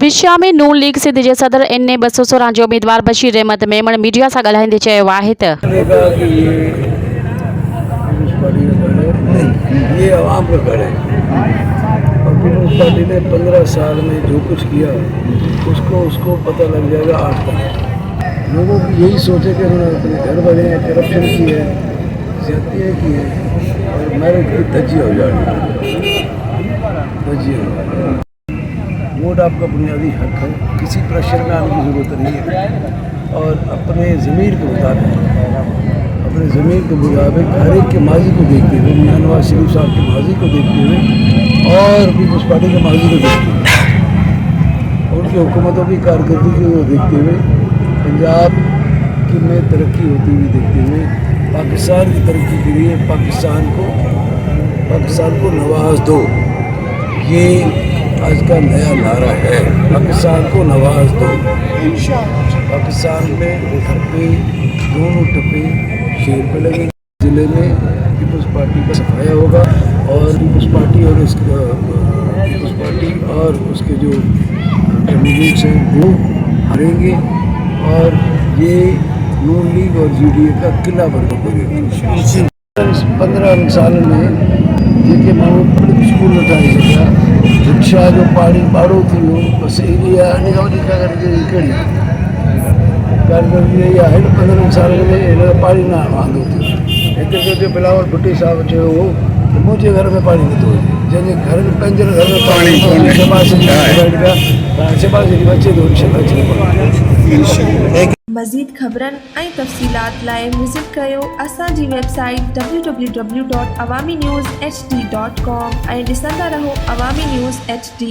विछिया में नून लीग सिंध जे सदर NA 216 जो उम्मीदवार बशीर अहमद मेमण मीडिया सां ॻाल्हाईंदे चयो आहे त ये आवाम का घर है और पीपल्स पार्टी ने 15 साल में जो कुछ किया उसको पता लग जाएगा 8 तक। लोगों की यही सोचे कि उन्होंने अपने घर बने हैं, करप्शन की है, ज्यादतियाँ की है और मैरिट की धज्जी हो जाए। वोट आपका बुनियादी हक है, किसी प्रेशर में आने की ज़रूरत नहीं है और अपने ज़मीर के मुताबिक हर एक के माजी को देखते हुए, मियां नवाज शरीफ साहब के माजी को देखते हुए और पीपल्स पार्टी के माजी को देखते हुए, उनकी हुकूमतों की कारकर्दगी को देखते हुए, पंजाब की में तरक्की होती हुई देखते हुए, पाकिस्तान की तरक्की के लिए पाकिस्तान को नवाज दो, ये आज का नया नारा है। पाकिस्तान को नवाज दो। पाकिस्तान में टप्पे, दोनों टप्पे शेर पे लगे। ज़िले में पीपल्स पार्टी का सफाया होगा और पीपल्स पार्टी और उसके जो कैंडिडेट्स हैं वो हारेंगे और ये नून लीग और GDA का किला बन करेगा। 15 साल में जेके माण्हू स्कूल नथा हली सघिया, रिक्शा जो पाणी भाड़ो थी वियो, बस एरिया अने खां वधीक कहिड़ी कारकर्दगी इहा आहे। 15 साल में हिन पाणी न वांदो थियो। हिते जो बिलावल भुट्टी साहिबु चयो हो त मुंहिंजे घर में पाणी नथो अचे, जंहिंजे घर में पंहिंजे घर में पाणी अचे थो, रिक्शा अचे। मज़ीद ख़बरनि ऐं तफ़सीलात लाइ विज़िट कयो असांजी वेबसाइट www.awamiNewsHD.com ऐं ॾिसंदा रहो अवामी न्यूज़ HD।